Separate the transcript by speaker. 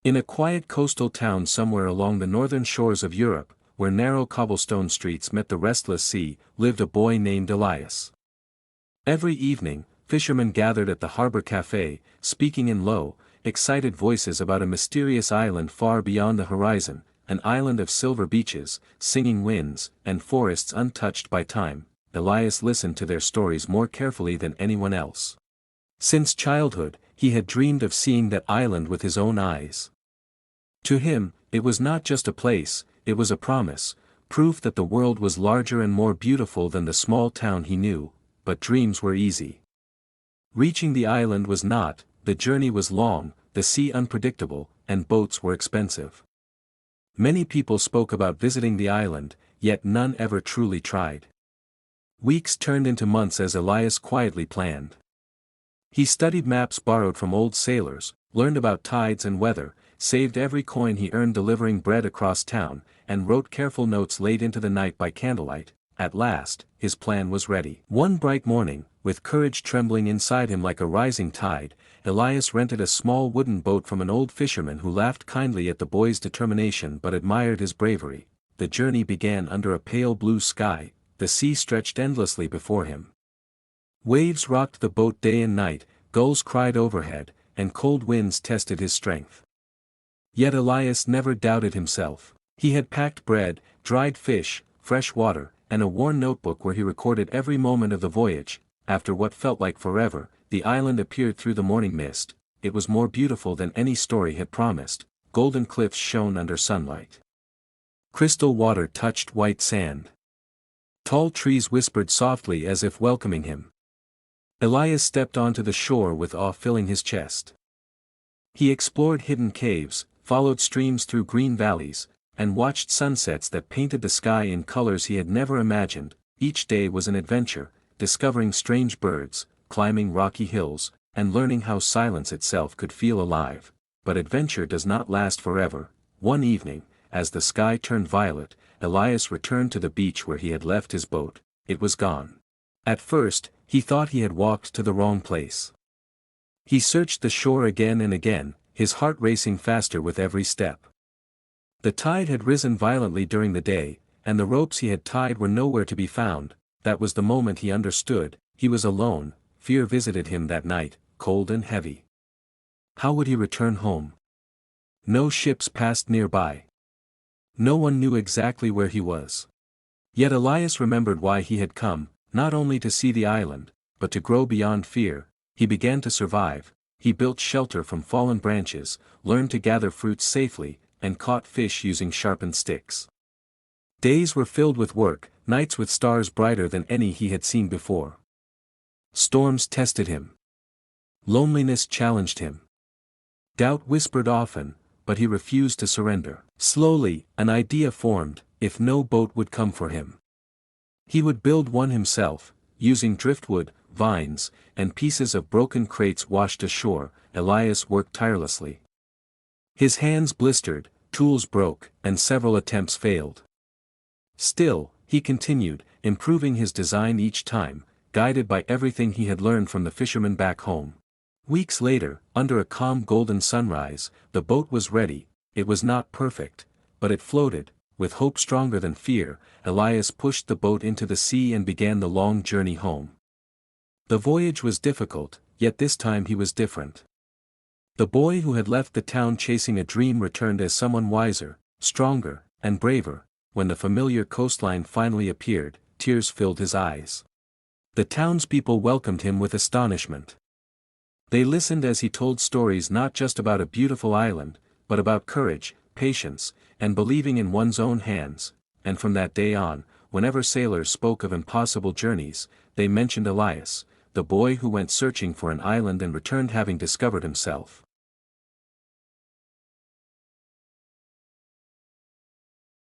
Speaker 1: In a quiet coastal town somewhere along the northern shores of Europe, where narrow cobblestone streets met the restless sea, lived a boy named Elias. Every evening, fishermen gathered at the harbor cafe, speaking in low, excited voices about a mysterious island far beyond the horizon, an island of silver beaches, singing winds, and forests untouched by time. Elias listened to their stories more carefully than anyone else. Since childhood, he had dreamed of seeing that island with his own eyes. To him, it was not just a place, it was a promise, proof that the world was larger and more beautiful than the small town he knew, but dreams were easy. Reaching the island was not, the journey was long, the sea unpredictable, and boats were expensive. Many people spoke about visiting the island, yet none ever truly tried. Weeks turned into months as Elias quietly planned. He studied maps borrowed from old sailors, learned about tides and weather, saved every coin he earned delivering bread across town, and wrote careful notes late into the night by candlelight. At last, his plan was ready. One bright morning, with courage trembling inside him like a rising tide, Elias rented a small wooden boat from an old fisherman who laughed kindly at the boy's determination but admired his bravery. The journey began under a pale blue sky, the sea stretched endlessly before him. Waves rocked the boat day and night, gulls cried overhead, and cold winds tested his strength. Yet Elias never doubted himself. He had packed bread, dried fish, fresh water, and a worn notebook where he recorded every moment of the voyage. After what felt like forever, the island appeared through the morning mist. It was more beautiful than any story had promised. Golden cliffs shone under sunlight. Crystal water touched white sand. Tall trees whispered softly as if welcoming him. Elias stepped onto the shore with awe filling his chest. He explored hidden caves, followed streams through green valleys, and watched sunsets that painted the sky in colors he had never imagined. Each day was an adventure, discovering strange birds, climbing rocky hills, and learning how silence itself could feel alive. But adventure does not last forever. One evening, as the sky turned violet, Elias returned to the beach where he had left his boat. It was gone. At first, he thought he had walked to the wrong place. He searched the shore again and again, his heart racing faster with every step. The tide had risen violently during the day, and the ropes he had tied were nowhere to be found. That was the moment he understood. He was alone. Fear visited him that night, cold and heavy. How would he return home? No ships passed nearby. No one knew exactly where he was. Yet Elias remembered why he had come, not only to see the island, but to grow beyond fear. He began to survive. He built shelter from fallen branches, learned to gather fruits safely, and caught fish using sharpened sticks. Days were filled with work, nights with stars brighter than any he had seen before. Storms tested him. Loneliness challenged him. Doubt whispered often, but he refused to surrender. Slowly, an idea formed: if no boat would come for him, he would build one himself, using driftwood, vines, and pieces of broken crates washed ashore. Elias worked tirelessly. His hands blistered, tools broke, and several attempts failed. Still, he continued, improving his design each time, guided by everything he had learned from the fishermen back home. Weeks later, under a calm golden sunrise, the boat was ready. It was not perfect, but it floated. With hope stronger than fear, Elias pushed the boat into the sea and began the long journey home. The voyage was difficult, yet this time he was different. The boy who had left the town chasing a dream returned as someone wiser, stronger, and braver. When the familiar coastline finally appeared, tears filled his eyes. The townspeople welcomed him with astonishment. They listened as he told stories not just about a beautiful island, but about courage, patience, and believing in one's own hands. And from that day on, whenever sailors spoke of impossible journeys, they mentioned Elias, the boy who went searching for an island and returned having discovered himself.